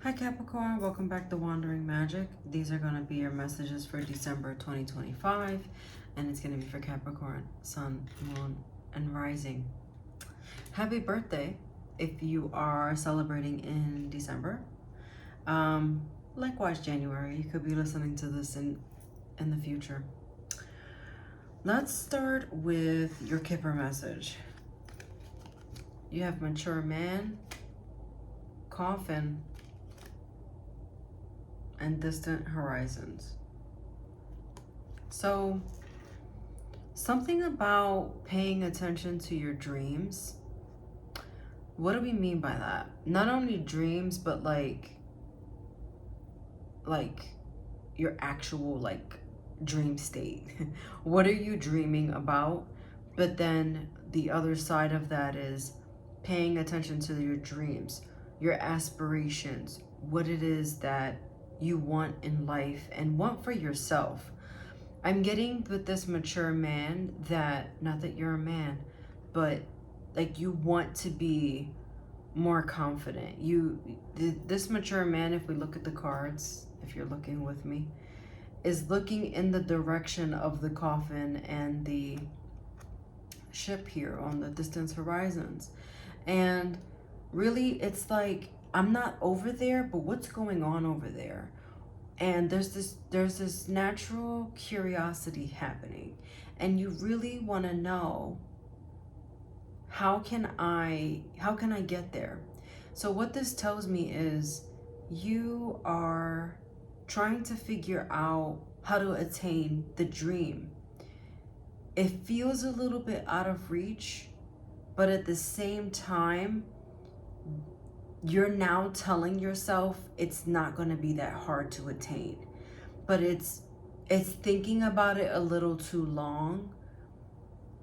Hi Capricorn, welcome back to Wandering Magic. These are going to be your messages for December 2025, and it's going to be for Capricorn, Sun, Moon, and Rising. Happy birthday if you are celebrating in December. Likewise, January, you could be listening to this in the future. Let's start with your Kipper message. You have mature man, coffin, and distant horizons. So something about paying attention to your dreams. What do we mean by that? Not only dreams, but like your actual dream state. What are you dreaming about? But then the other side of that is paying attention to your dreams, your aspirations, what it is that you want in life and want for yourself. I'm getting with this mature man that, not that you're a man, but like you want to be more confident. This mature man, if we look at the cards, if you're looking with me, is looking in the direction of the coffin and the ship here on the distant horizons. And really, it's like, I'm not over there, but what's going on over there? And there's this natural curiosity happening, and you really want to know, how can I get there? So what this tells me is you are trying to figure out how to attain the dream. It feels a little bit out of reach, but at the same time, you're now telling yourself it's not going to be that hard to attain. But it's thinking about it a little too long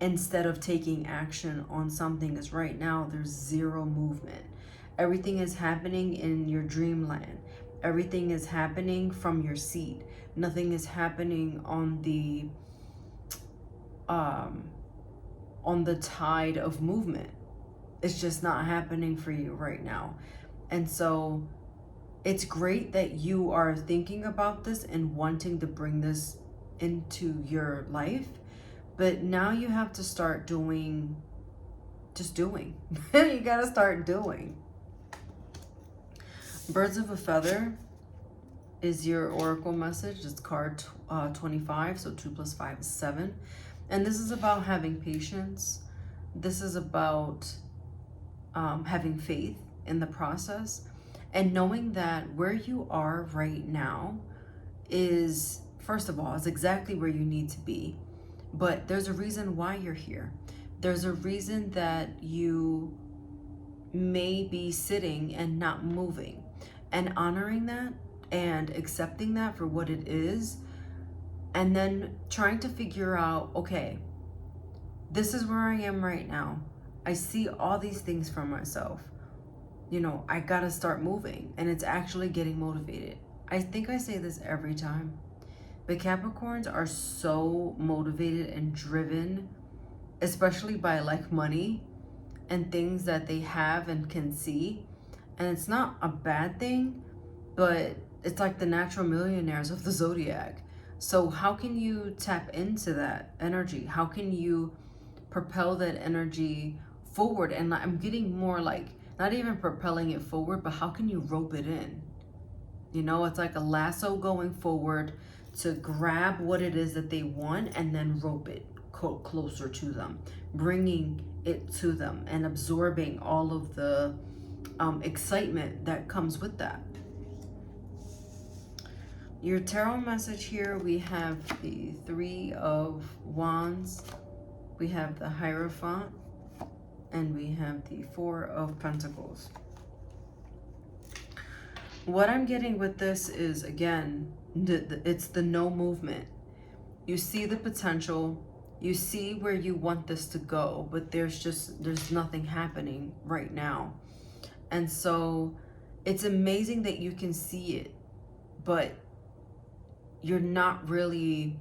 instead of taking action on something, because right now there's zero movement. Everything is happening in your dreamland. Everything is happening from your seat. Nothing is happening on the tide of movement. It's just not happening for you right now. And so it's great that you are thinking about this and wanting to bring this into your life. But now you have to start doing, just doing. You got to start doing. Birds of a Feather is your oracle message. It's card 25, so 2 plus 5 is 7. And this is about having patience. This is about having faith in the process, and knowing that where you are right now is, first of all, is exactly where you need to be. But there's a reason why you're here. There's a reason that you may be sitting and not moving, and honoring that and accepting that for what it is, and then trying to figure out, okay, this is where I am right now. I see all these things for myself. You know, I gotta start moving, and it's actually getting motivated. I think I say this every time, but Capricorns are so motivated and driven, especially by like money and things that they have and can see. And it's not a bad thing, but it's like the natural millionaires of the zodiac. So how can you tap into that energy? How can you propel that energy forward? And I'm getting more like, not even propelling it forward, but how can you rope it in? You know, it's like a lasso going forward to grab what it is that they want and then rope it closer to them, bringing it to them and absorbing all of the excitement that comes with that. Your tarot message here, we have the 3 of Wands, we have the Hierophant, and we have the 4 of Pentacles. What I'm getting with this is, again, it's the no movement. You see the potential, you see where you want this to go, but there's nothing happening right now. And so it's amazing that you can see it, but you're not really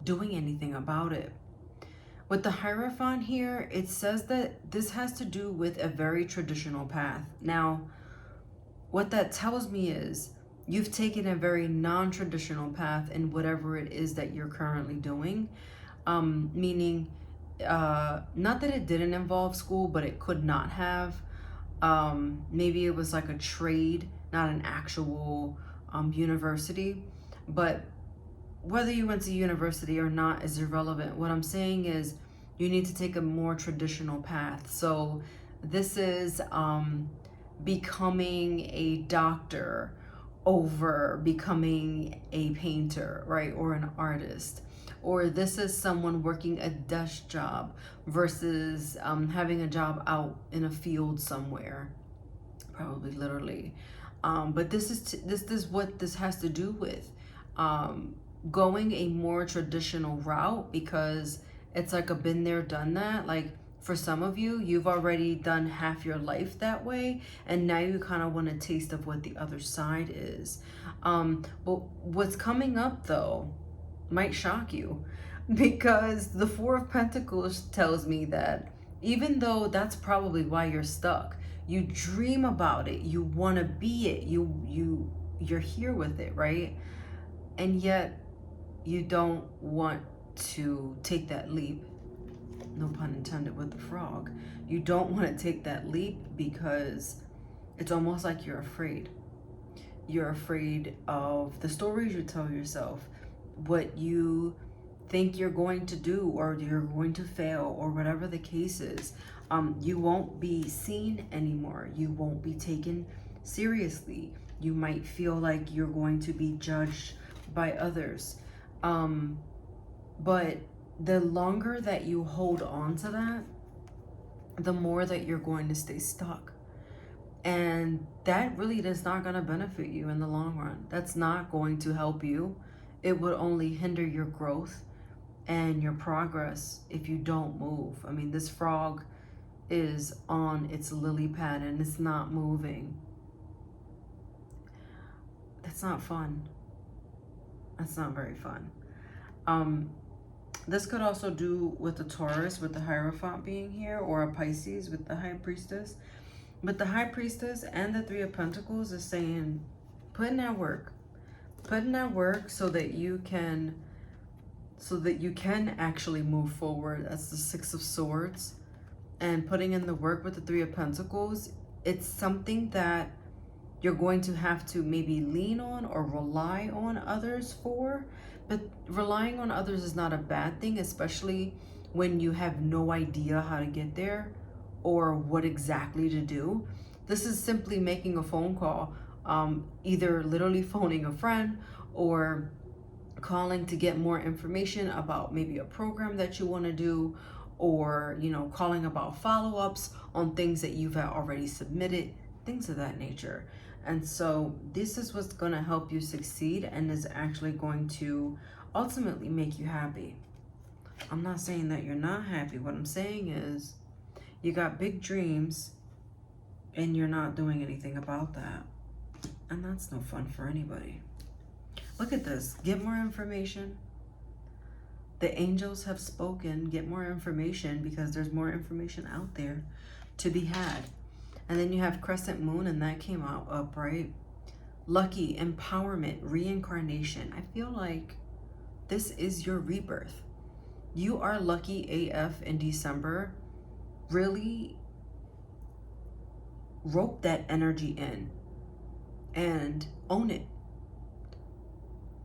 doing anything about it. With the Hierophant here, it says that this has to do with a very traditional path. Now, what that tells me is you've taken a very non-traditional path in whatever it is that you're currently doing. Meaning, not that it didn't involve school, but it could not have. Maybe it was like a trade, not an actual university. But whether you went to university or not is irrelevant. What I'm saying is you need to take a more traditional path. So this is becoming a doctor over becoming a painter, right? Or an artist. Or this is someone working a desk job versus having a job out in a field somewhere, probably literally. But this is what this has to do with going a more traditional route, because it's like a been there, done that. Like for some of you, you've already done half your life that way, and now you kind of want a taste of what the other side is. But what's coming up though might shock you, because the Four of Pentacles tells me that even though that's probably why you're stuck, you dream about it, you want to be it, you're here with it, right? And yet you don't want to take that leap. No pun intended with the frog. You don't want to take that leap because it's almost like you're afraid. You're afraid of the stories you tell yourself, what you think you're going to do, or you're going to fail, or whatever the case is. You won't be seen anymore. You won't be taken seriously. You might feel like you're going to be judged by others. But the longer that you hold on to that, the more that you're going to stay stuck. And that really is not going to benefit you in the long run. That's not going to help you. It would only hinder your growth and your progress if you don't move. I mean, this frog is on its lily pad and it's not moving. That's not fun. That's not very fun. This could also do with the Taurus, with the Hierophant being here, or a Pisces with the High Priestess. But the High Priestess and the Three of Pentacles is saying, put in that work. Put in that work so that you can actually move forward. That's the Six of Swords. And putting in the work with the Three of Pentacles, it's something that you're going to have to maybe lean on or rely on others for. But relying on others is not a bad thing, especially when you have no idea how to get there or what exactly to do. This is simply making a phone call, either literally phoning a friend or calling to get more information about maybe a program that you want to do, or calling about follow-ups on things that you've already submitted, things of that nature. And so this is what's going to help you succeed and is actually going to ultimately make you happy. I'm not saying that you're not happy. What I'm saying is you got big dreams and you're not doing anything about that. And that's no fun for anybody. Look at this. Get more information. The angels have spoken. Get more information, because there's more information out there to be had. And then you have Crescent Moon, and that came out up, right? Lucky, empowerment, reincarnation. I feel like this is your rebirth. You are lucky AF in December. Really rope that energy in and own it.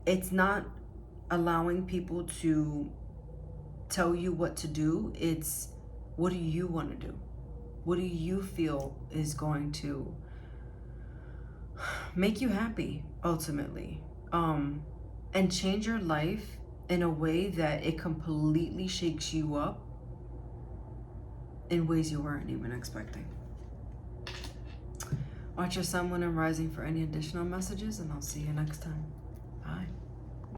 It's not allowing people to tell you what to do. It's, what do you want to do? What do you feel is going to make you happy, ultimately? And change your life in a way that it completely shakes you up in ways you weren't even expecting. Watch your sun, moon, and rising for any additional messages, and I'll see you next time.